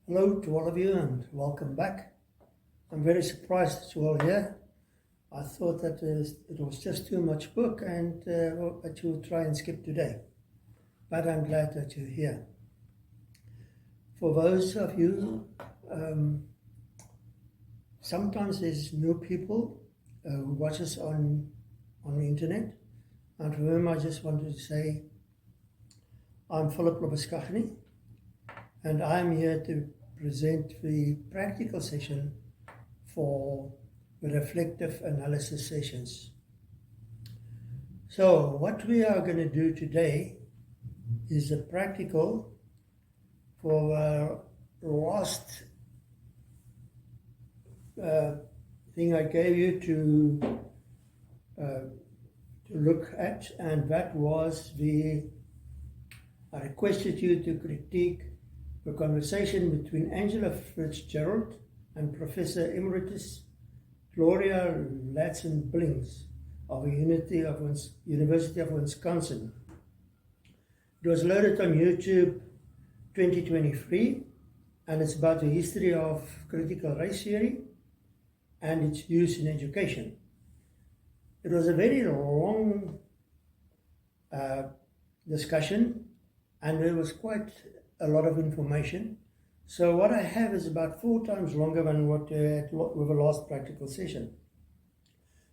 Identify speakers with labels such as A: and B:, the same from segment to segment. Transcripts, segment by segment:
A: Hello to all of you and welcome back. I'm very surprised that you're all here. I thought that it was just too much book and that you would try and skip today. But I'm glad that you're here. For those of you, sometimes there's new people who watch us on the internet. And for whom I just wanted to say, I'm Philip Labuschagne, and I'm here to present the practical session for the reflective analysis sessions. So what we are going to do today is a practical for the last thing I gave you to look at, and that was I requested you to critique the conversation between Angela Fitzgerald and Professor Emeritus Gloria Ladson-Billings of the University of Wisconsin. It was loaded on YouTube 2023, and it's about the history of critical race theory and its use in education. It was a very long discussion, and there was quite a lot of information. So what I have is about 4 times longer than what with the last practical session.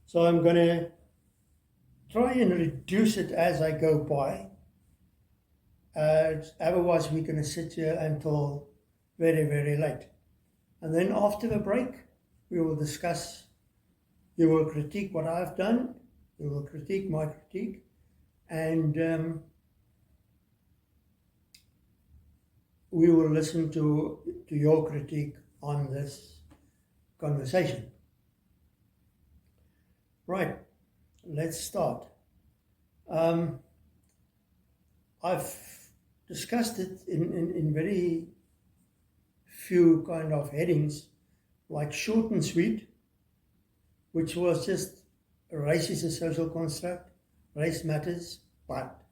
A: So I'm going to try and reduce it as I go by. Otherwise we're going to sit here until very, very late. And then after the break, we will discuss. You will critique what I've done, you will critique my critique, and we will listen to your critique on this conversation. Right, let's start. I've discussed it in very few kind of headings, like short and sweet, which was just race is a social construct, race matters, but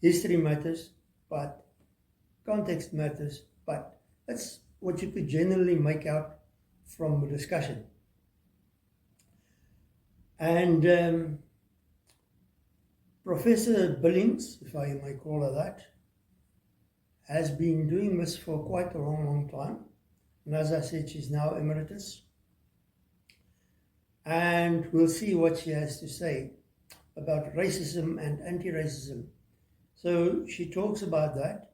A: history matters, but context matters, but that's what you could generally make out from the discussion. And Professor Billings, if I may call her that, has been doing this for quite a long time. And as I said, she's now emeritus. And we'll see what she has to say about racism and anti-racism. So she talks about that.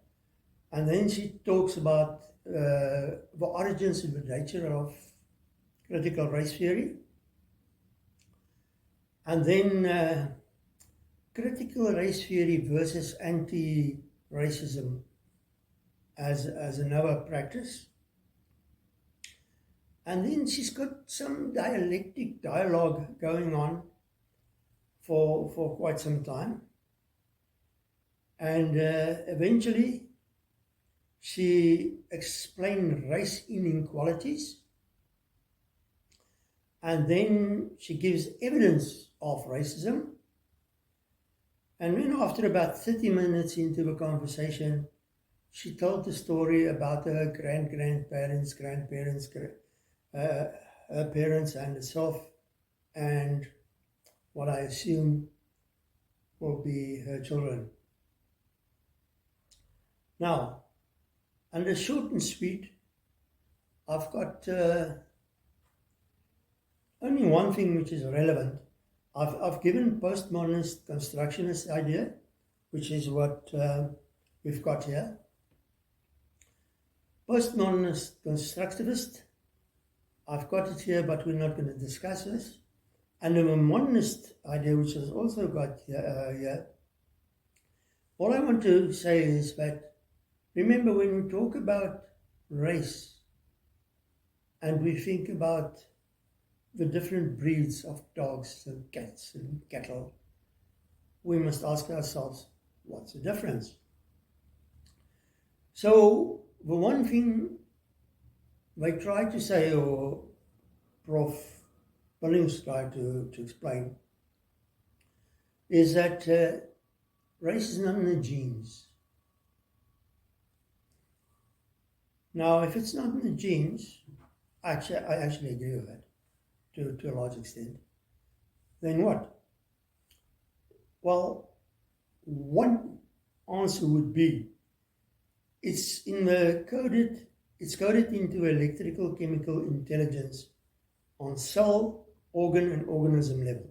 A: And then she talks about the origins and the nature of critical race theory. And then critical race theory versus anti-racism as another practice. And then she's got some dialogue going on for quite some time. And eventually, she explained race inequalities, and then she gives evidence of racism. And then after about 30 minutes into the conversation, she told the story about her grandparents, her parents and herself, and what I assume will be her children. Now, under short and sweet, I've got only one thing which is relevant. I've given postmodernist constructionist idea, which is what we've got here. Postmodernist constructivist, I've got it here, but we're not going to discuss this. And the modernist idea, which is also got here. All I want to say is that, remember, when we talk about race and we think about the different breeds of dogs and cats and cattle, we must ask ourselves, what's the difference? So the one thing they try to say, or Prof Billings tried to explain, is that race is not in the genes. Now, if it's not in the genes, I actually agree with that to a large extent. Then what? Well, one answer would be it's coded into electrical chemical intelligence on cell, organ, and organism level.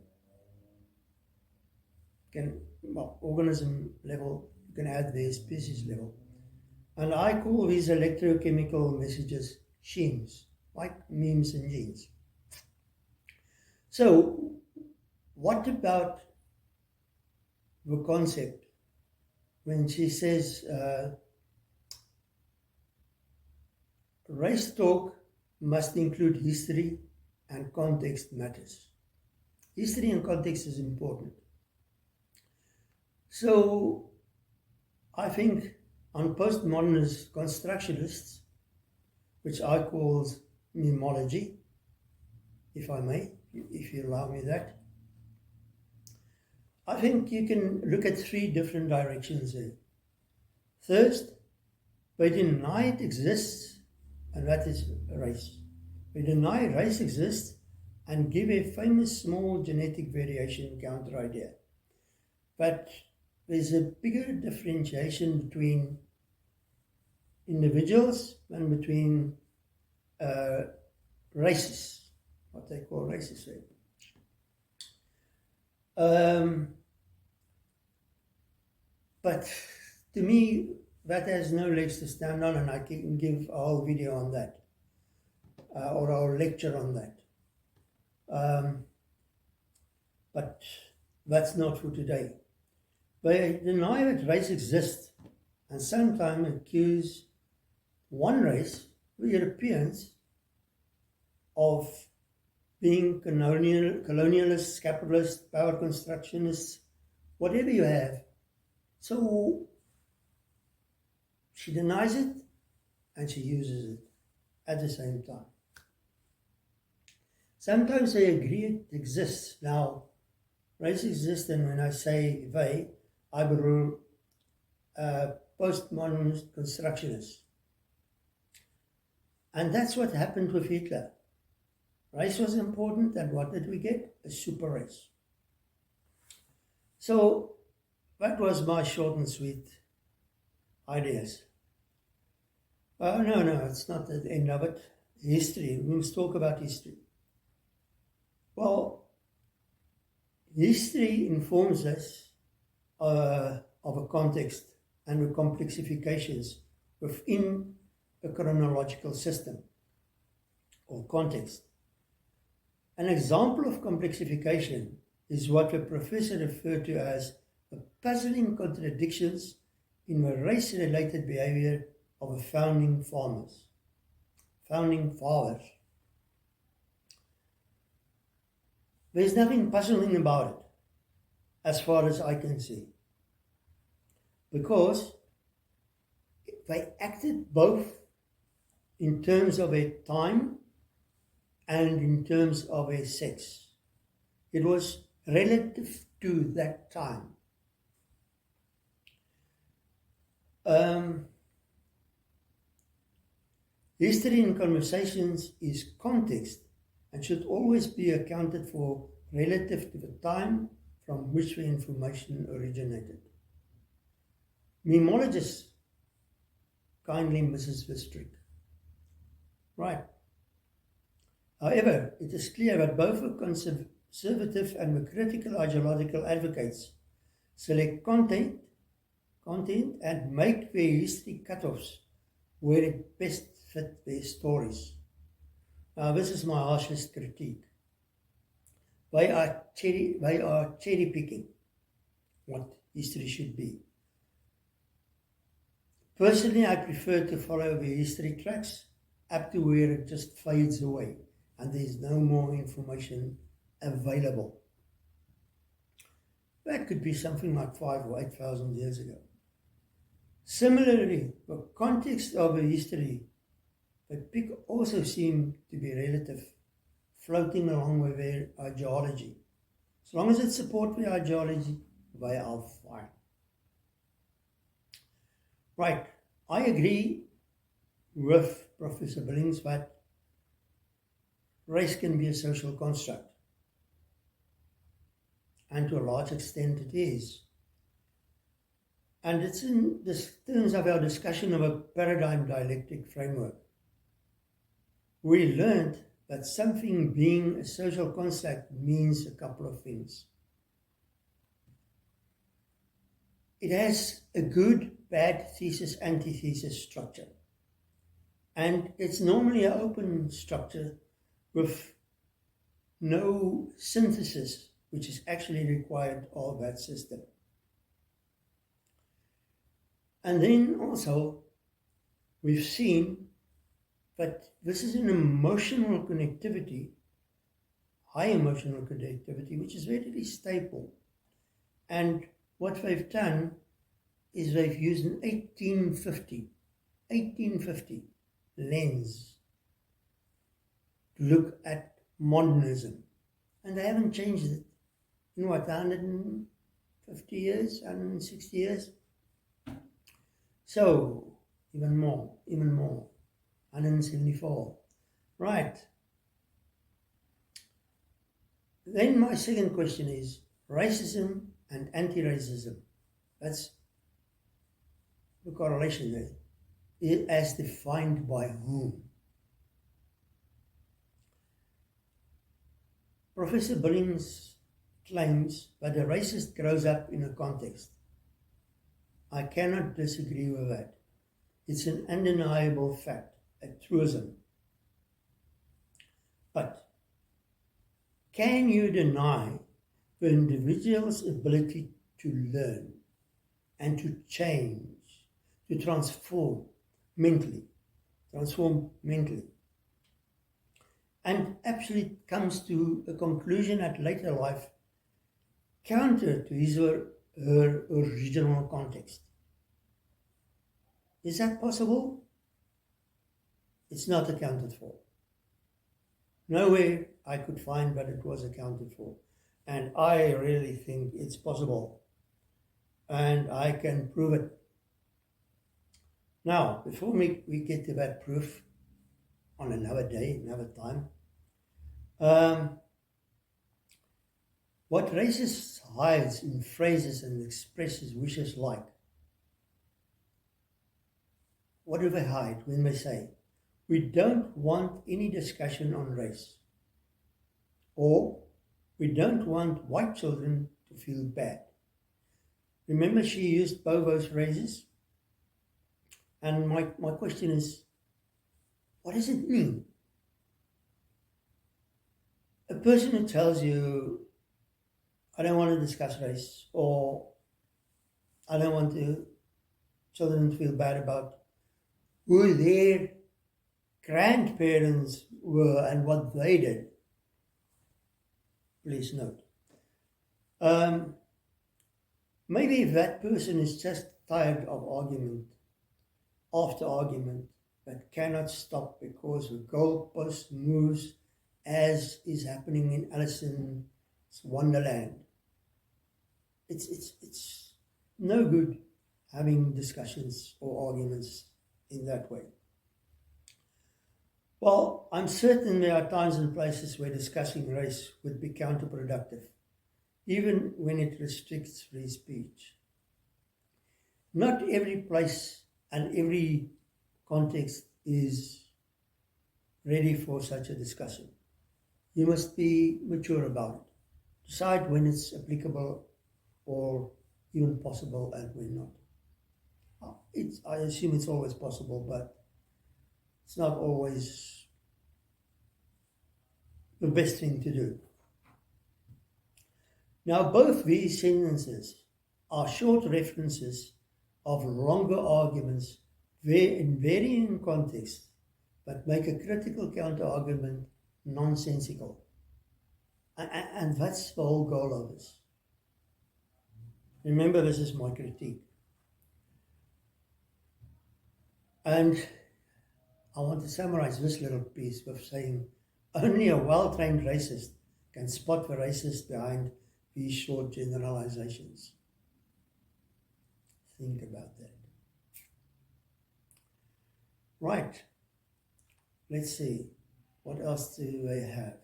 A: Organism level, you can add the species level. And I call these electrochemical messages genes, like memes and genes. So, what about the concept when she says race talk must include history and context matters? History and context is important. So, I think on postmodernist constructionists, which I call memology, if I may, if you allow me that, I think you can look at three different directions there. First, they deny it exists, and that is race. They deny race exists and give a famous small genetic variation counter idea. But there's a bigger differentiation between individuals and between races, what they call races. But to me, that has no legs to stand on, and I can give a whole video on that, or a whole lecture on that. But that's not for today. They deny that race exists and sometimes accuse one race, the Europeans, of being colonialists, capitalists, power constructionists, whatever you have. So she denies it and she uses it at the same time. Sometimes they agree it exists. Now, race exists, and when I say they, I will postmodern constructionists. And that's what happened with Hitler. Race was important, and what did we get? A super race. So that was my short and sweet ideas. No, it's not the end of it. History, we must talk about history. Well, history informs us of a context and the complexifications within a chronological system or context. An example of complexification is what the professor referred to as the puzzling contradictions in the race-related behavior of the founding fathers. There's nothing puzzling about it, as far as I can see, because they acted both in terms of a time and in terms of a sex. It was relative to that time. History in conversations is context and should always be accounted for relative to the time from which the information originated. Memologists kindly misses this trick. Right. However, it is clear that both the conservative and the critical ideological advocates select content and make their history cutoffs where it best fit their stories. Now, this is my harshest critique. They are cherry picking what history should be. Personally, I prefer to follow the history tracks up to where it just fades away and there's no more information available. That could be something like 5,000 or 8,000 years ago. Similarly, the context of the history, the pick also seem to be relative, floating along with their ideology. As long as it supports the ideology, they are fine. Right, I agree with Professor Billings that race can be a social construct. And to a large extent it is. And it's in this terms of our discussion of a paradigm dialectic framework. We learned that something being a social construct means a couple of things. It has a good, bad thesis, antithesis structure. And it's normally an open structure with no synthesis, which is actually required of that system. And then also, we've seen that this is an emotional connectivity, high emotional connectivity, which is very stable. And what they've done is they've used an 1850 lens to look at modernism. And they haven't changed it in 150 years, 160 years? So, even more, 174. Right. Then my second question is racism and anti-racism. That's the correlation there. As defined by whom? Professor Billings claims that a racist grows up in a context. I cannot disagree with that. It's an undeniable fact, a truism. But can you deny the individual's ability to learn and to change, to transform mentally, and actually comes to a conclusion at later life counter to his or her original context? Is that possible? It's not accounted for. Nowhere I could find that it was accounted for. And I really think it's possible. And I can prove it. Now, before we get to that proof on another day, another time, what racists hides in phrases and expresses wishes like? What do they hide when they say, we don't want any discussion on race? Or, we don't want white children to feel bad. Remember, she used both those phrases? And my question is, what does it mean? A person who tells you, I don't want to discuss race, or I don't want children to feel bad about who their grandparents were and what they did. Please note. Maybe that person is just tired of argument after argument that cannot stop because the goalpost moves, as is happening in Alice's Wonderland. It's no good having discussions or arguments in that way. Well, I'm certain there are times and places where discussing race would be counterproductive, even when it restricts free speech. Not every place and every context is ready for such a discussion. You must be mature about it. Decide when it's applicable or even possible and when not. I assume it's always possible, but it's not always the best thing to do. Now, both these sentences are short references of longer arguments in varying contexts, but make a critical counter-argument nonsensical. And that's the whole goal of this. Remember, this is my critique. And I want to summarize this little piece with saying, only a well-trained racist can spot the racist behind these short generalizations. Think about that. Right. Let's see. What else do they have?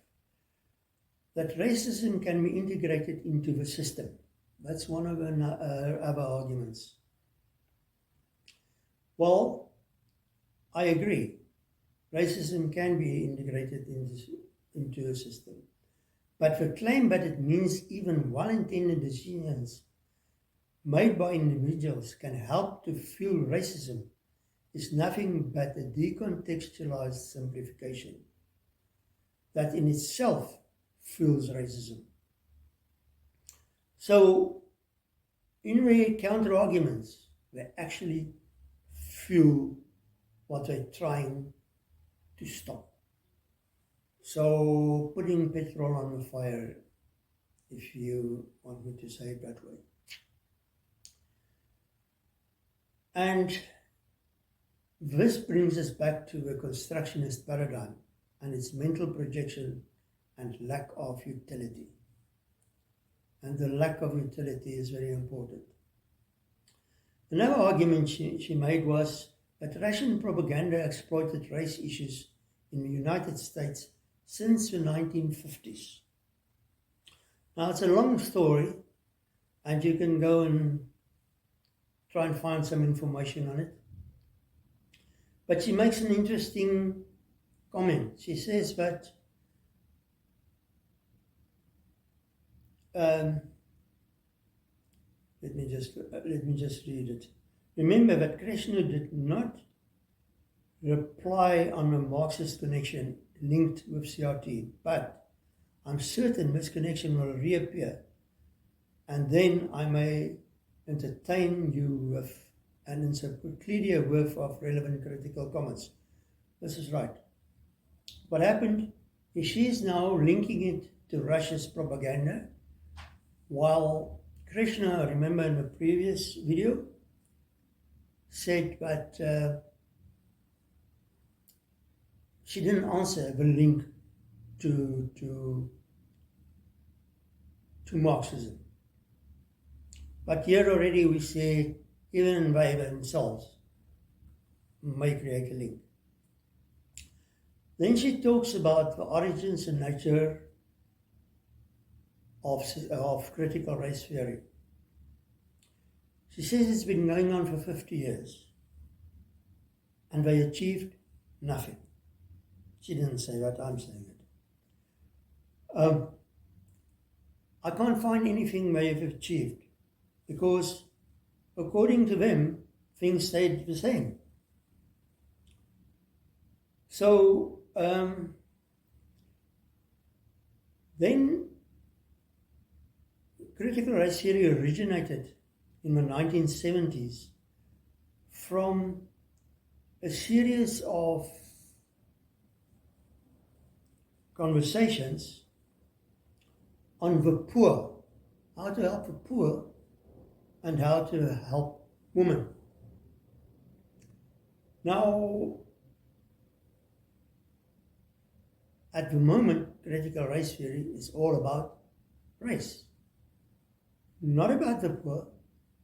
A: That racism can be integrated into the system. That's one of our other arguments. Well, I agree. Racism can be integrated into a system. But the claim that it means even well-intended decisions made by individuals can help to fuel racism is nothing but a decontextualized simplification that in itself fuels racism. So, in their counter-arguments, they actually fuel what they're trying to stop. So, putting petrol on the fire, if you want me to say it that way. And this brings us back to the constructionist paradigm and its mental projection and lack of utility. And the lack of utility is very important. Another argument she made was that Russian propaganda exploited race issues in the United States since the 1950s. Now, it's a long story, and you can go and try and find some information on it. But she makes an interesting comment. She says that let me just read it. Remember that Krishna did not reply on a Marxist connection linked with CRT, but I'm certain this connection will reappear, and then I may entertain you with an encyclopedia worth of relevant critical comments. This is right. What happened is she is now linking it to Russia's propaganda, while Krishna, remember in the previous video, said that she didn't answer the link to Marxism. But here already we see even they themselves may create a link. Then she talks about the origins and nature of critical race theory. She says it's been going on for 50 years and they achieved nothing. She didn't say that, I'm saying it. I can't find anything they have achieved because according to them, things stayed the same. So then critical race theory originated in the 1970s from a series of conversations on the poor, how to help the poor and how to help women. Now, at the moment, critical race theory is all about race. Not about the poor,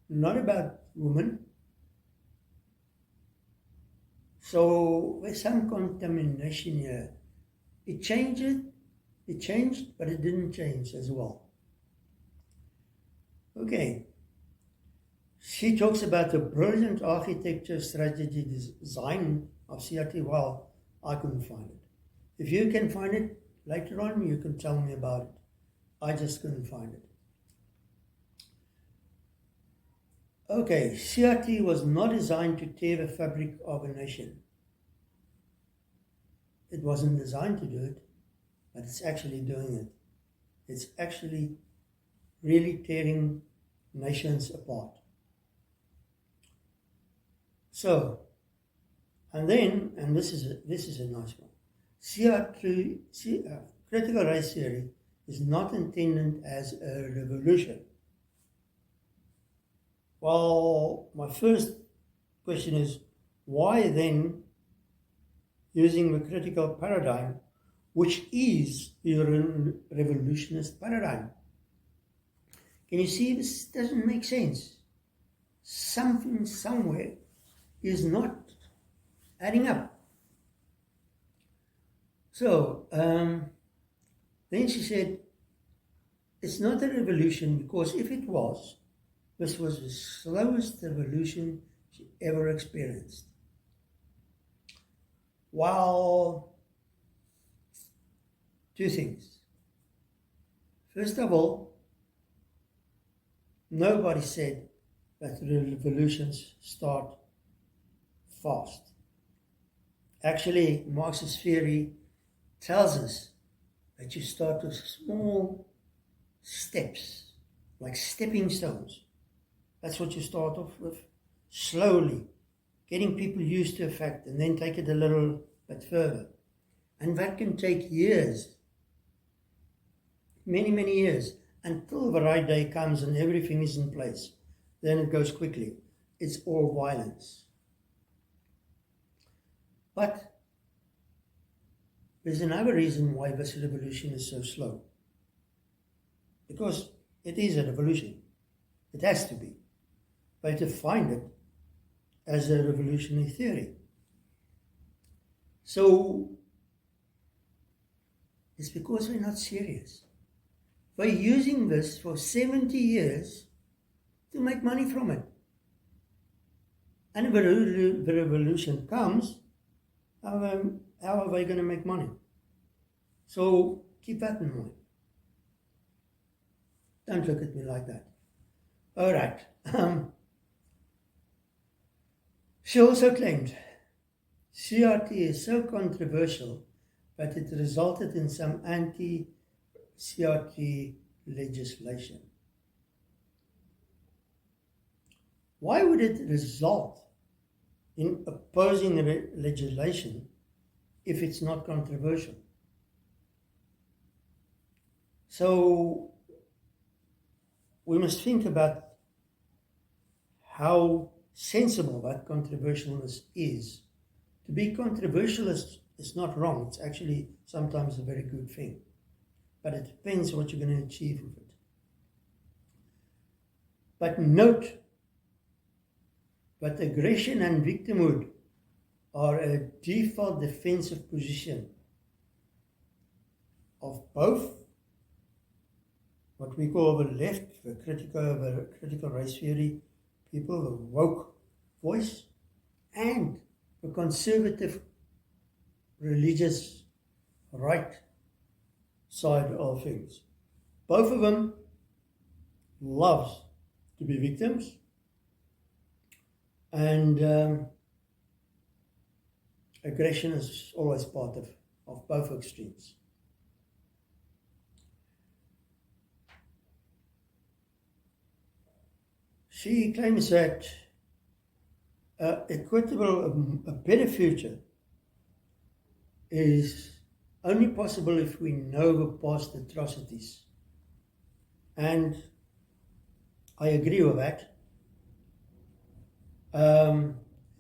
A: not about women. So there's some contamination here. It changed, but it didn't change as well. Okay. She talks about the brilliant architecture strategy design of CRT. Well, I couldn't find it. If you can find it later on, you can tell me about it. I just couldn't find it. Okay, CRT was not designed to tear the fabric of a nation. It wasn't designed to do it, but it's actually doing it. It's actually really tearing nations apart. So, and this is a nice one. Critical race theory is not intended as a revolution. Well, my first question is, why then using the critical paradigm, which is the revolutionist paradigm? Can you see this doesn't make sense? Something somewhere is not adding up. So then she said, it's not a revolution, because if it was, this was the slowest revolution she ever experienced. Well, two things. First of all, nobody said that revolutions start fast. Actually, Marxist theory tells us that you start with small steps, like stepping stones. That's what you start off with, slowly, getting people used to a fact, and then take it a little bit further. And that can take years, many, many years, until the right day comes and everything is in place. Then it goes quickly. It's all violence. But there's another reason why this revolution is so slow. Because it is a revolution. It has to be. They defined it as a revolutionary theory. So it's because we're not serious. We're using this for 70 years to make money from it. And if the revolution comes, how are they going to make money? So keep that in mind. Don't look at me like that. All right. She also claimed CRT is so controversial that it resulted in some anti-CRT legislation. Why would it result in opposing legislation if it's not controversial? So we must think about how sensible that controversialness is. To be controversial is not wrong. It's actually sometimes a very good thing. But it depends what you're going to achieve with it. But note that aggression and victimhood are a default defensive position of both what we call the left, the critical race theory people, the woke voice, and the conservative religious right side of things. Both of them loves to be victims, and aggression is always part of both extremes. She claims that a better future is only possible if we know the past atrocities. And I agree with that.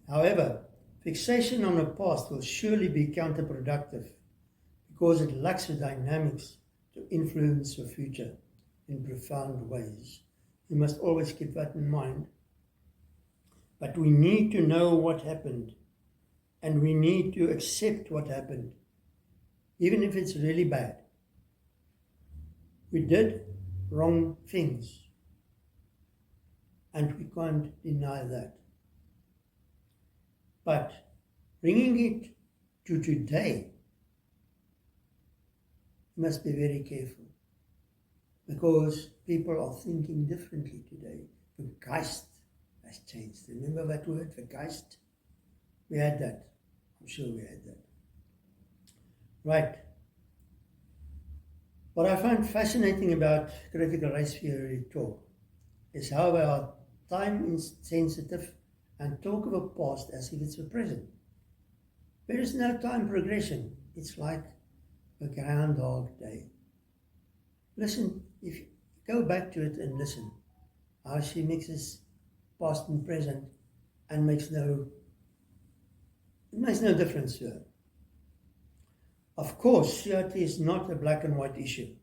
A: However, fixation on the past will surely be counterproductive because it lacks the dynamics to influence the future in profound ways. We must always keep that in mind. But we need to know what happened, and we need to accept what happened, even if it's really bad. We did wrong things, and we can't deny that. But bringing it to today, we must be very careful, because people are thinking differently today. The Geist has changed. Remember that word, the Geist? We had that. I'm sure we had that. Right. What I find fascinating about critical race theory talk is how they are time insensitive and talk of the past as if it's the present. There is no time progression. It's like a Groundhog Day. Listen, if you go back to it and listen, how she mixes past and present and makes no difference to her. Of course, CRT is not a black and white issue.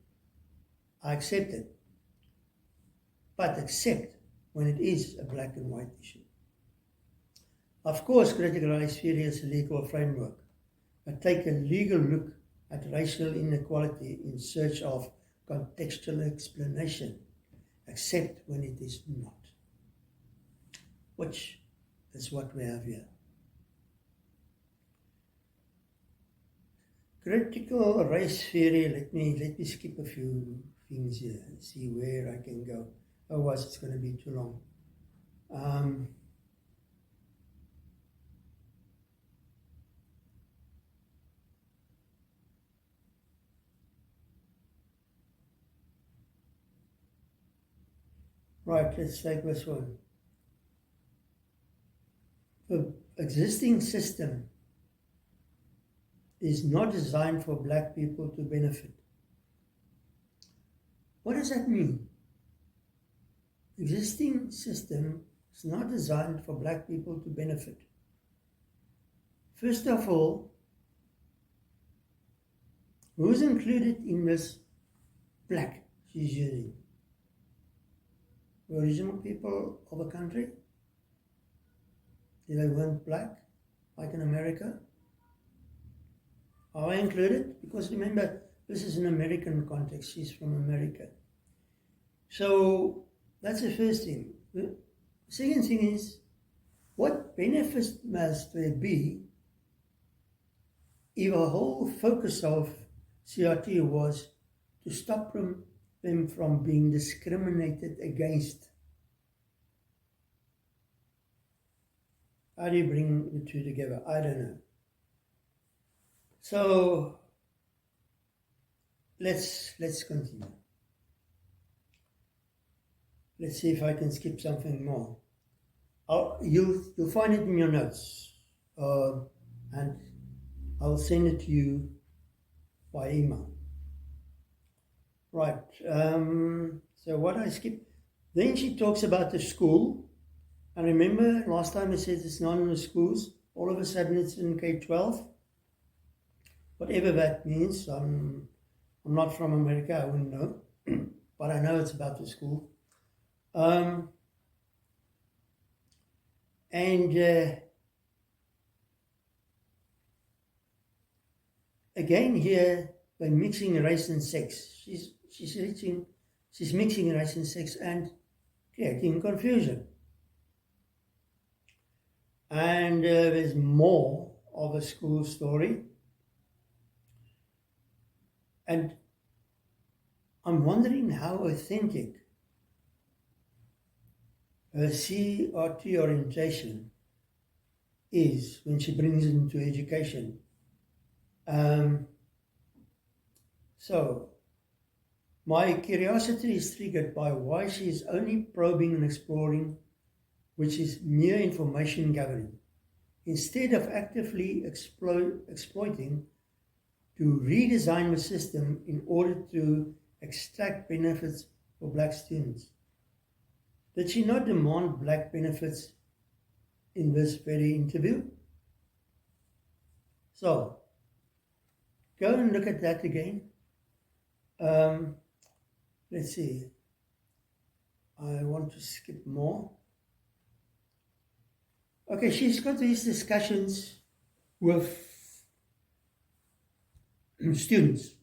A: I accept it. But accept when it is a black and white issue. Of course, critical race theory is a legal framework, but take a legal look at racial inequality in search of contextual explanation, except when it is not, which is what we have here. Critical race theory, let me skip a few things here and see where I can go. Otherwise it's going to be too long. Right, let's take this one. The existing system is not designed for black people to benefit. What does that mean? The existing system is not designed for black people to benefit. First of all, who's included in this black she's using? The original people of a country? They weren't black, like in America? Are I included? Because remember, this is an American context. She's from America. So that's the first thing. The second thing is, what benefits must there be if a whole focus of CRT was to stop them from being discriminated against? How do you bring the two together? I don't know. So let's continue. Let's see if I can skip something more. You'll find it in your notes, and I'll send it to you by email. Right. So what I skipped. Then she talks about the school. And remember, last time I said it's not in the schools. All of a sudden it's in K-12. Whatever that means. I'm not from America, I wouldn't know. But I know it's about the school. Again here, by mixing race and sex. She's mixing race and sex and creating confusion. And there's more of a school story. And I'm wondering how authentic her CRT orientation is when she brings it into education. So, my curiosity is triggered by why she is only probing and exploring, which is mere information gathering, instead of actively exploiting to redesign the system in order to extract benefits for black students. Did she not demand black benefits in this very interview? So, go and look at that again. Let's see. I want to skip more. Okay, she's got these discussions with students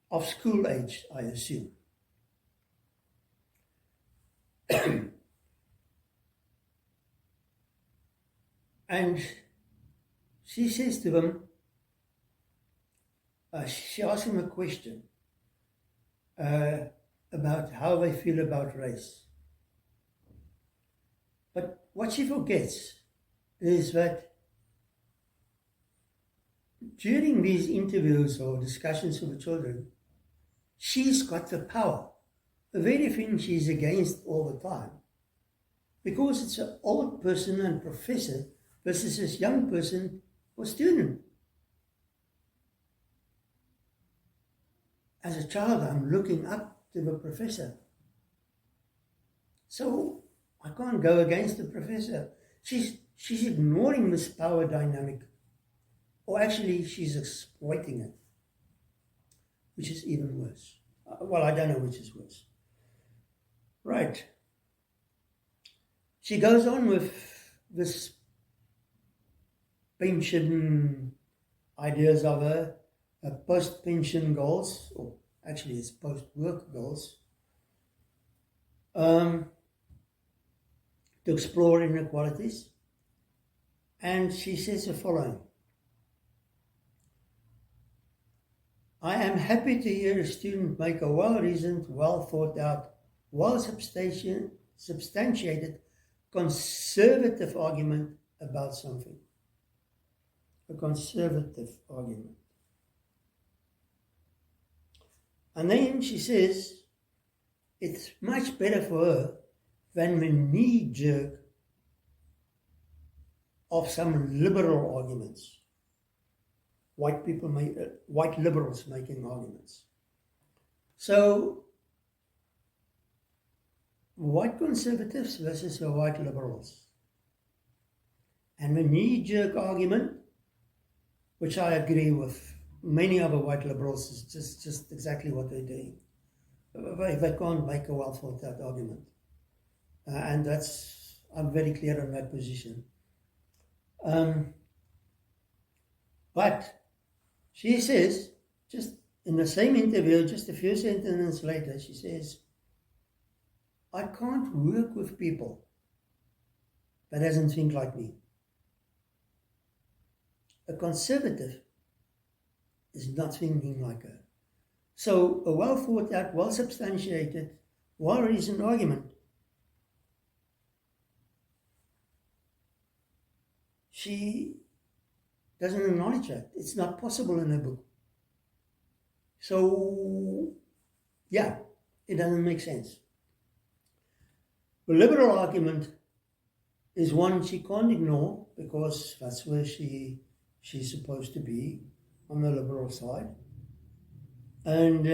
A: of school age, I assume. And she says to them, she asks them a question about how they feel about race. But what she forgets is that during these interviews or discussions with the children, she's got the power, the very thing she's against all the time, because it's an old person and professor versus this young person or student. As a child, I'm looking up to the professor. So I can't go against the professor. She's ignoring this power dynamic. Or actually, she's exploiting it, which is even worse. Well, I don't know which is worse. Right. She goes on with this pension ideas of her post-pension goals, or actually it's post-work goals, to explore inequalities. And she says the following: I am happy to hear a student make a well-reasoned, well-thought-out, well-substantiated, conservative argument about something. A conservative argument. And then she says it's much better for her than the knee-jerk of some liberal arguments. White liberals making arguments. So, white conservatives versus the white liberals. And the knee-jerk argument, which I agree with many other white liberals, is just exactly what they're doing. They can't make a well-thought-out argument. And I'm very clear on that position. But she says, just in the same interview, just a few sentences later, she says, I can't work with people that doesn't think like me. A conservative is not thinking like her. So a well thought out, well substantiated, well reasoned argument, she doesn't acknowledge that. It's not possible in her book. So, yeah, it doesn't make sense. The liberal argument is one she can't ignore because that's where she's supposed to be, on the liberal side. And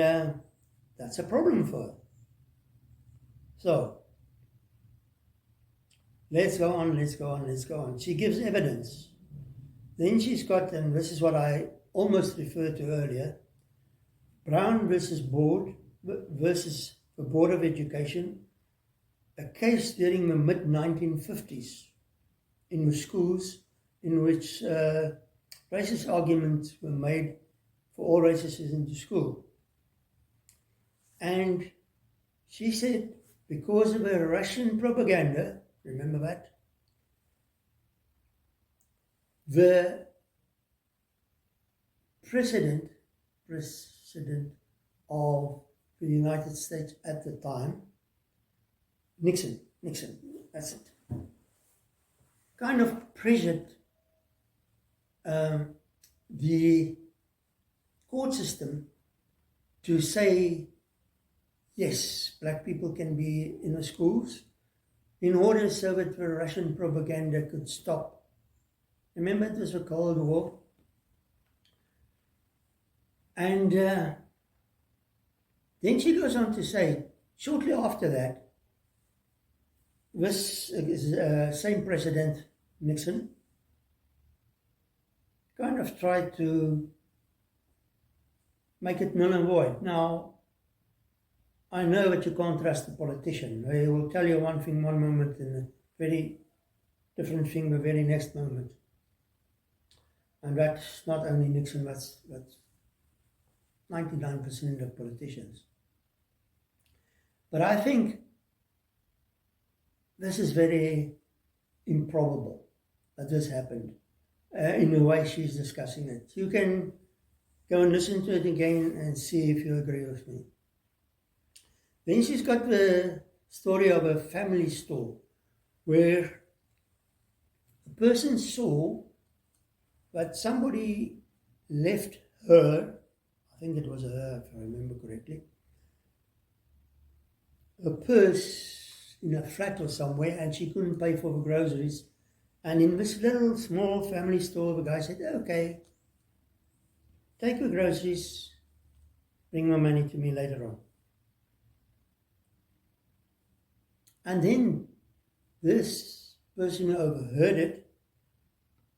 A: that's a problem for her. So, let's go on. She gives evidence. Then she's got, and this is what I almost referred to earlier, Brown versus the Board of Education, a case during the mid-1950s in the schools in which racist arguments were made for all races into school. And she said, because of a Russian propaganda, remember that? The president of the United States at the time, Nixon, that's it, kind of pressured the court system to say, yes, black people can be in the schools, in order so that the Russian propaganda could stop. Remember, it was a Cold War. And then she goes on to say, shortly after that, this same President, Nixon, kind of tried to make it null and void. Now, I know that you can't trust a politician. They will tell you one thing one moment and a very different thing the very next moment. And that's not only Nixon, that's 99% of politicians. But I think this is very improbable that this happened in the way she's discussing it. You can go and listen to it again and see if you agree with me. Then she's got the story of a family store where a person saw that somebody left her, I think it was her if I remember correctly, a purse in a flat or somewhere, and she couldn't pay for the groceries. And in this little small family store, the guy said, okay, take the groceries, bring my money to me later on. And then this person who overheard it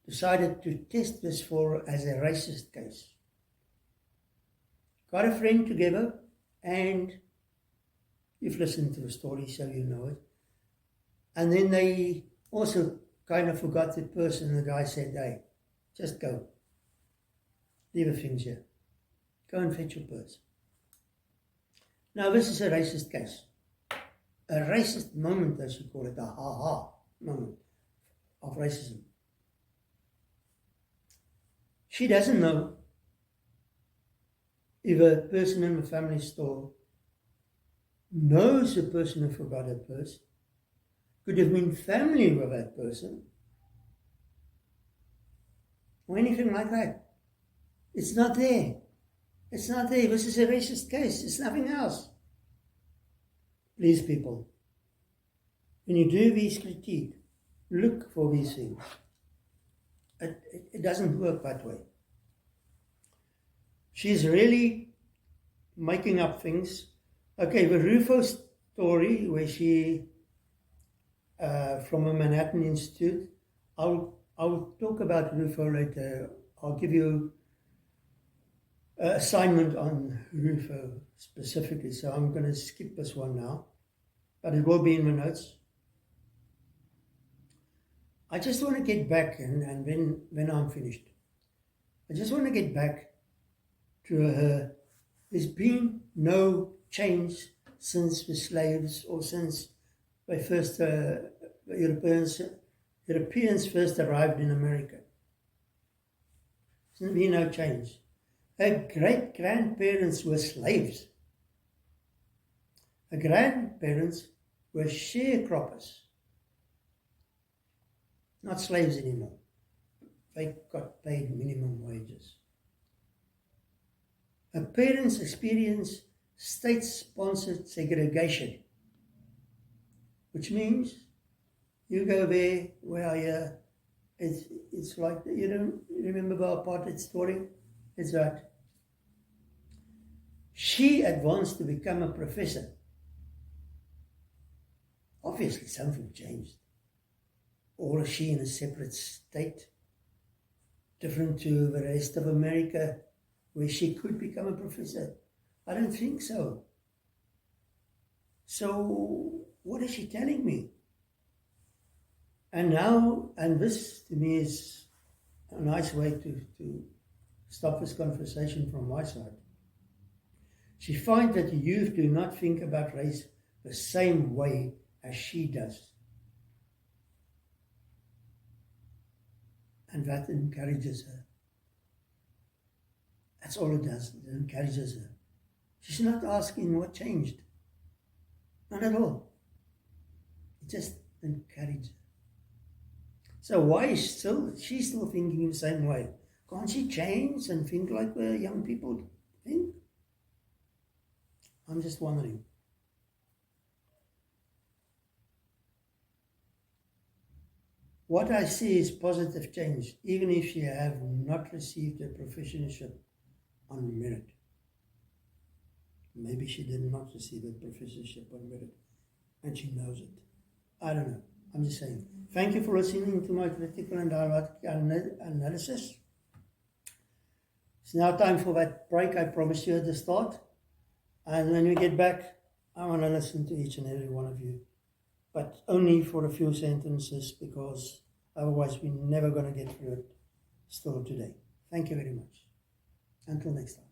A: decided to test this as a racist case. Got a friend together, and you've listened to the story, so you know it. And then they also kind of forgot the person. The guy said, hey, just go. Leave the things here. Go and fetch your purse. Now, this is a racist case. A racist moment, as you call it, a ha-ha moment of racism. She doesn't know if a person in the family store knows the person who forgot her purse, could have been family with that person, or anything like that. It's not there. It's not there. This is a racist case. It's nothing else. Please, people, when you do these critique, look for these things. It doesn't work that way. She's really making up things. Okay, the Rufo story, where she, from a Manhattan Institute, I'll talk about Rufo later. I'll give you an assignment on Rufo specifically, so I'm going to skip this one now, but it will be in the notes. I just want to get back, and when I'm finished, I just want to get back to her. There's been no change since the slaves, or since they first, Europeans first arrived in America. There's been no change. Her great-grandparents were slaves. Her grandparents were sharecroppers. Not slaves anymore. They got paid minimum wages. Her parents experienced state-sponsored segregation, which means you go there where it's like, you don't remember the apartheid story? It's that she advanced to become a professor. Obviously something changed. Or is she in a separate state, different to the rest of America, where she could become a professor? I don't think so. So what is she telling me? And now, and this to me is a nice way to stop this conversation from my side. She finds that the youth do not think about race the same way as she does. And that encourages her. That's all it does. It encourages her. She's not asking what changed. Not at all. It just encourages her. So why is she still thinking the same way? Can't she change and think like the young people think? I'm just wondering. What I see is positive change, even if she have not received a professorship on merit. Maybe she did not receive a professorship on merit, and she knows it. I don't know. I'm just saying. Thank you for listening to my critical and dialogical analysis. It's now time for that break I promised you at the start. And when we get back, I want to listen to each and every one of you. But only for a few sentences, because otherwise we're never going to get through it still today. Thank you very much. Until next time.